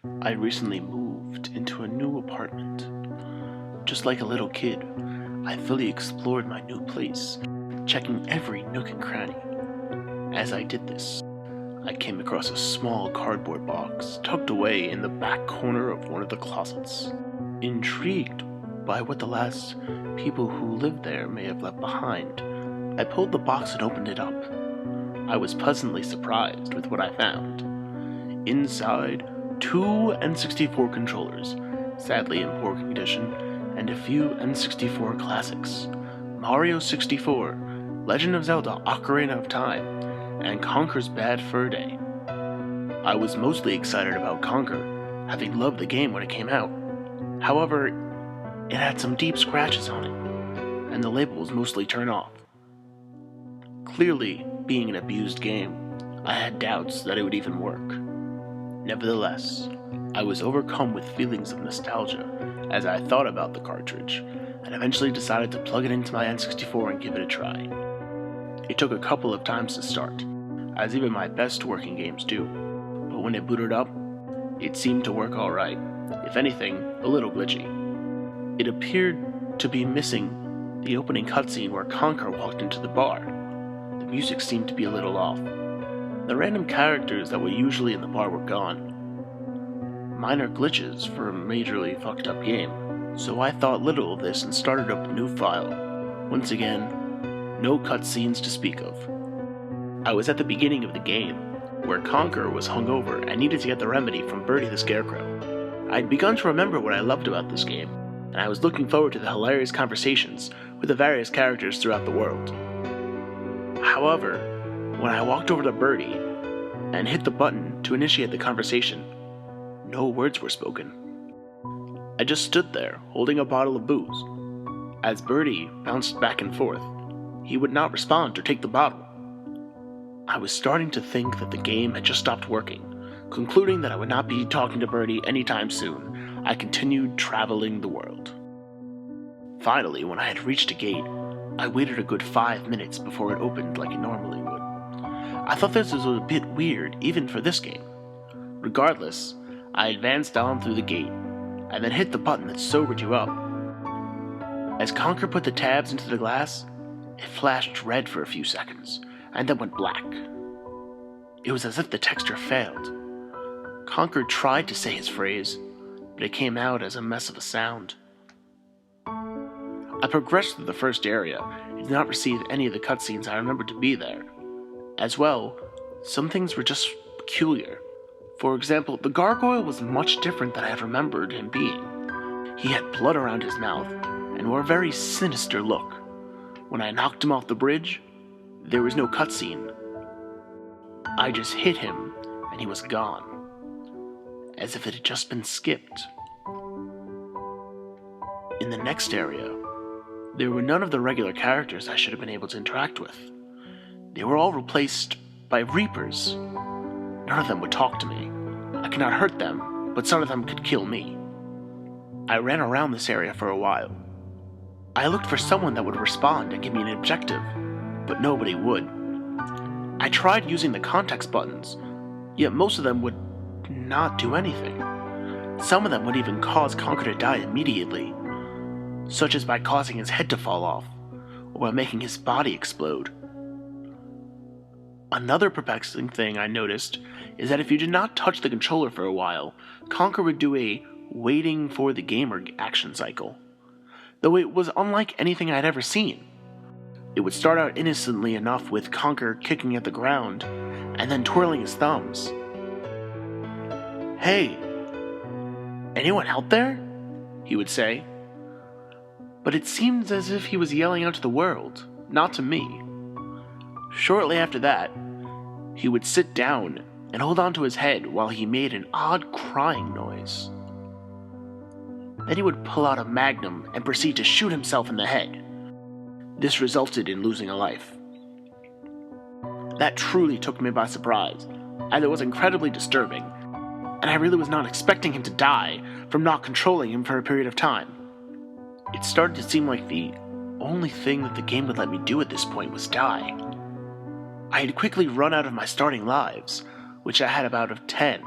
I recently moved into a new apartment. Just like a little kid, I fully explored my new place, checking every nook and cranny. As I did this, I came across a small cardboard box tucked away in the back corner of one of the closets. Intrigued by what the last people who lived there may have left behind, I pulled the box and opened it up. I was pleasantly surprised with what I found. Inside, two N64 controllers, sadly in poor condition, and a few N64 classics: Mario 64, Legend of Zelda Ocarina of Time, and Conker's Bad Fur Day. I was mostly excited about Conker, having loved the game when it came out. However, it had some deep scratches on it, and the label was mostly turned off. Clearly, being an abused game, I had doubts that it would even work. Nevertheless, I was overcome with feelings of nostalgia as I thought about the cartridge, and eventually decided to plug it into my N64 and give it a try. It took a couple of times to start, as even my best working games do, but when it booted up, it seemed to work alright, if anything, a little glitchy. It appeared to be missing the opening cutscene where Conker walked into the bar. The music seemed to be a little off. The random characters that were usually in the bar were gone. Minor glitches for a majorly fucked up game, so I thought little of this and started up a new file. Once again, no cutscenes to speak of. I was at the beginning of the game, where Conker was hungover and needed to get the remedy from Birdie the Scarecrow. I'd begun to remember what I loved about this game, and I was looking forward to the hilarious conversations with the various characters throughout the world. However, when I walked over to Birdie and hit the button to initiate the conversation, no words were spoken. I just stood there, holding a bottle of booze. As Birdie bounced back and forth, he would not respond or take the bottle. I was starting to think that the game had just stopped working. Concluding that I would not be talking to Birdie anytime soon, I continued traveling the world. Finally, when I had reached a gate, I waited a good 5 minutes before it opened like it normally would. I thought this was a bit weird, even for this game. Regardless, I advanced on through the gate, and then hit the button that sobered you up. As Conker put the tabs into the glass, it flashed red for a few seconds, and then went black. It was as if the texture failed. Conker tried to say his phrase, but it came out as a mess of a sound. I progressed through the first area and did not receive any of the cutscenes I remembered to be there. As well, some things were just peculiar. For example, the gargoyle was much different than I had remembered him being. He had blood around his mouth and wore a very sinister look. When I knocked him off the bridge, there was no cutscene. I just hit him and he was gone, as if it had just been skipped. In the next area, there were none of the regular characters I should have been able to interact with. They were all replaced by Reapers. None of them would talk to me. I could not hurt them, but some of them could kill me. I ran around this area for a while. I looked for someone that would respond and give me an objective, but nobody would. I tried using the context buttons, yet most of them would not do anything. Some of them would even cause Conker to die immediately, such as by causing his head to fall off, or by making his body explode. Another perplexing thing I noticed is that if you did not touch the controller for a while, Conker would do a waiting for the gamer action cycle, though it was unlike anything I'd ever seen. It would start out innocently enough with Conker kicking at the ground, and then twirling his thumbs. "Hey, anyone out there?" he would say. But it seemed as if he was yelling out to the world, not to me. Shortly after that, he would sit down and hold onto his head while he made an odd crying noise. Then he would pull out a magnum and proceed to shoot himself in the head. This resulted in losing a life. That truly took me by surprise, as it was incredibly disturbing, and I really was not expecting him to die from not controlling him for a period of time. It started to seem like the only thing that the game would let me do at this point was die. I had quickly run out of my starting lives, which I had about of 10.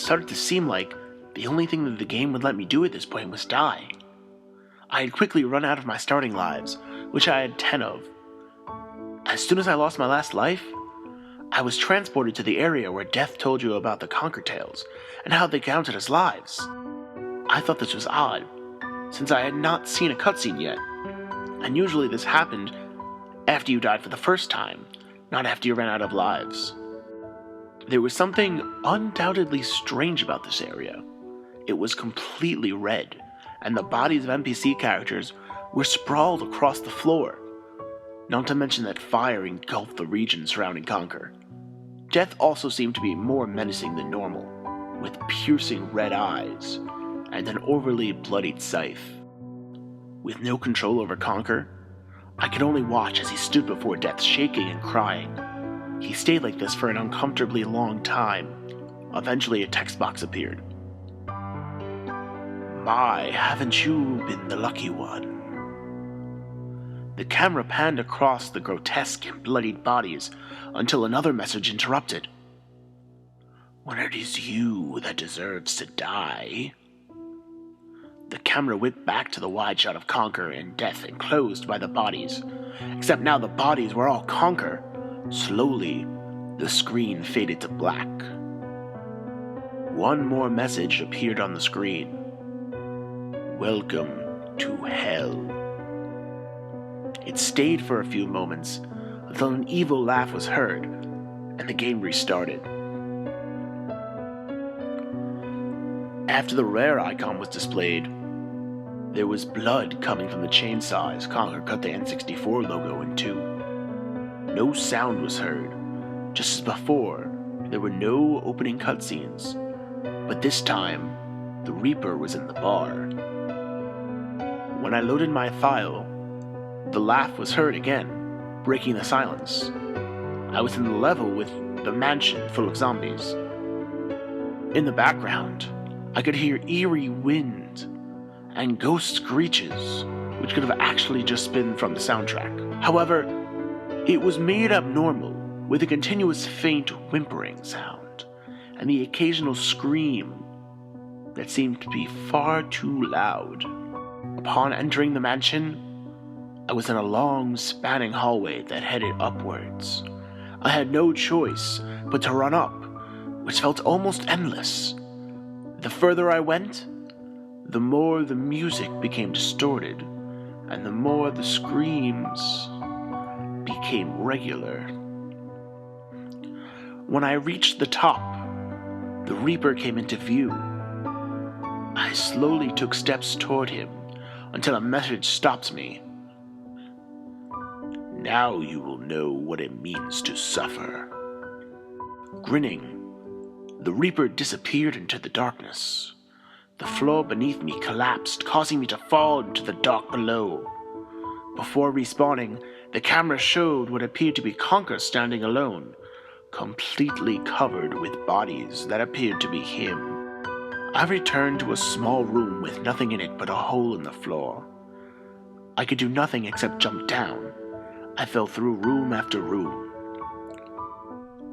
started to seem like the only thing that the game would let me do at this point was die. I had quickly run out of my starting lives, which I had 10 of. As soon as I lost my last life, I was transported to the area where Death told you about the Conker tales and how they counted as lives. I thought this was odd, since I had not seen a cutscene yet, and usually this happened after you died for the first time, not after you ran out of lives. There was something undoubtedly strange about this area. It was completely red, and the bodies of NPC characters were sprawled across the floor, not to mention that fire engulfed the region surrounding Conker. Death also seemed to be more menacing than normal, with piercing red eyes and an overly bloodied scythe. With no control over Conker, I could only watch as he stood before Death shaking and crying. He stayed like this for an uncomfortably long time. Eventually a text box appeared. "My, haven't you been the lucky one?" The camera panned across the grotesque and bloodied bodies until another message interrupted. "When it is you that deserves to die." The camera whipped back to the wide shot of Conker and Death enclosed by the bodies, except now the bodies were all Conker. Slowly, the screen faded to black. One more message appeared on the screen. "Welcome to hell." It stayed for a few moments until an evil laugh was heard and the game restarted. After the rare icon was displayed, there was blood coming from the chainsaw as Conker cut the N64 logo in two. No sound was heard. Just as before, there were no opening cutscenes, but this time, the Reaper was in the bar. When I loaded my file, the laugh was heard again, breaking the silence. I was in the level with the mansion full of zombies. In the background, I could hear eerie wind and ghost screeches, which could have actually just been from the soundtrack. However, it was made abnormal, with a continuous faint whimpering sound, and the occasional scream that seemed to be far too loud. Upon entering the mansion, I was in a long, spanning hallway that headed upwards. I had no choice but to run up, which felt almost endless. The further I went, the more the music became distorted, and the more the screams became regular. When I reached the top, the Reaper came into view. I slowly took steps toward him until a message stopped me. "Now you will know what it means to suffer." Grinning, the Reaper disappeared into the darkness. The floor beneath me collapsed, causing me to fall into the dark below. Before respawning, the camera showed what appeared to be Conker standing alone, completely covered with bodies that appeared to be him. I returned to a small room with nothing in it but a hole in the floor. I could do nothing except jump down. I fell through room after room.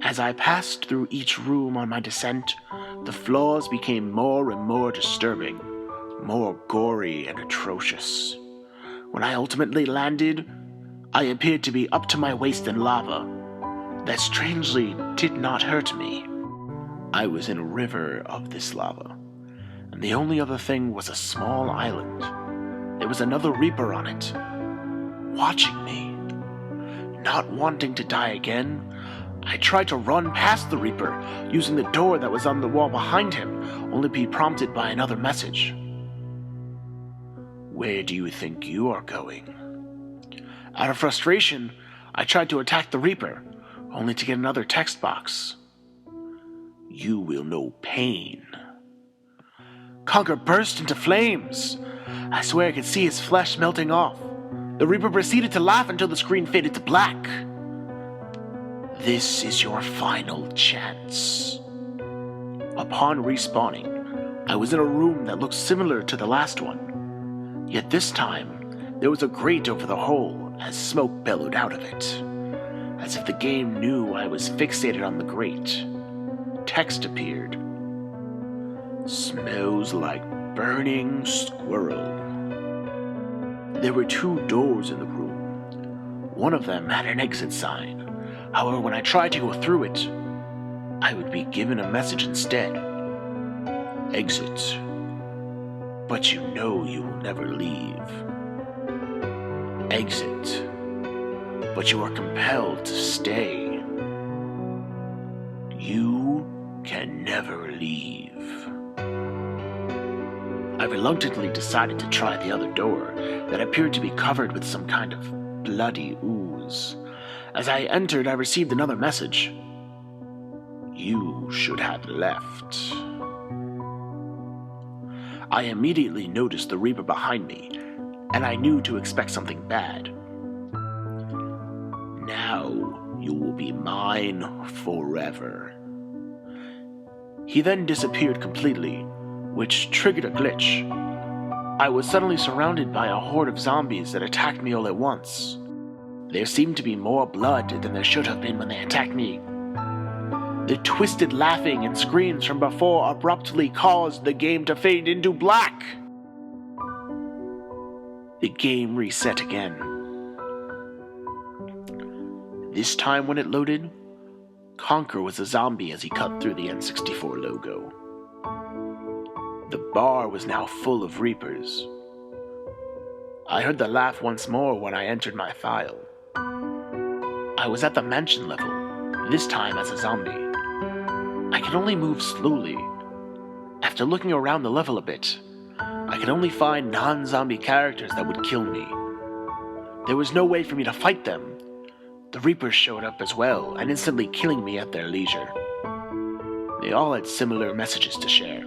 As I passed through each room on my descent, the floors became more and more disturbing, more gory and atrocious. When I ultimately landed, I appeared to be up to my waist in lava that strangely did not hurt me. I was in a river of this lava, and the only other thing was a small island. There was another Reaper on it, watching me. Not wanting to die again, I tried to run past the Reaper, using the door that was on the wall behind him, only to be prompted by another message. "Where do you think you are going?" Out of frustration, I tried to attack the Reaper, only to get another text box. "You will know pain." Conker burst into flames. I swear I could see his flesh melting off. The Reaper proceeded to laugh until the screen faded to black. "This is your final chance." Upon respawning, I was in a room that looked similar to the last one. Yet this time, there was a grate over the hole as smoke bellowed out of it. As if the game knew I was fixated on the grate. Text appeared. Smells like burning squirrel. There were 2 doors in the room. One of them had an exit sign. However, when I tried to go through it, I would be given a message instead. Exit. But you know you will never leave. Exit. But you are compelled to stay. You can never leave. I reluctantly decided to try the other door that appeared to be covered with some kind of bloody ooze. As I entered, I received another message. You should have left. I immediately noticed the Reaper behind me, and I knew to expect something bad. Now you will be mine forever. He then disappeared completely, which triggered a glitch. I was suddenly surrounded by a horde of zombies that attacked me all at once. There seemed to be more blood than there should have been when they attacked me. The twisted laughing and screams from before abruptly caused the game to fade into black. The game reset again. This time when it loaded, Conker was a zombie as he cut through the N64 logo. The bar was now full of Reapers. I heard the laugh once more when I entered my file. I was at the mansion level, this time as a zombie. I could only move slowly. After looking around the level a bit, I could only find non-zombie characters that would kill me. There was no way for me to fight them. The Reapers showed up as well, and instantly killing me at their leisure. They all had similar messages to share.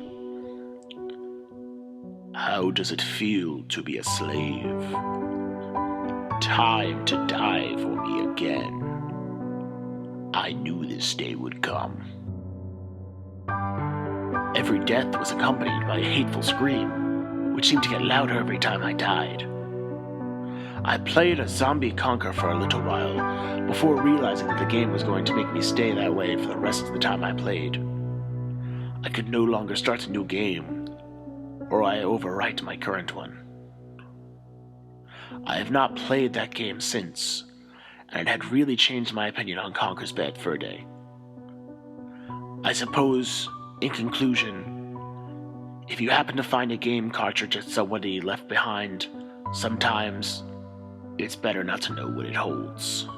How does it feel to be a slave? Time to die for me again. I knew this day would come. Every death was accompanied by a hateful scream, which seemed to get louder every time I died. I played as zombie Conker for a little while, before realizing that the game was going to make me stay that way for the rest of the time I played. I could no longer start a new game, or I overwrite my current one. I have not played that game since, and it had really changed my opinion on Conker's Bad Fur Day. I suppose, in conclusion, if you happen to find a game cartridge that somebody left behind, sometimes it's better not to know what it holds.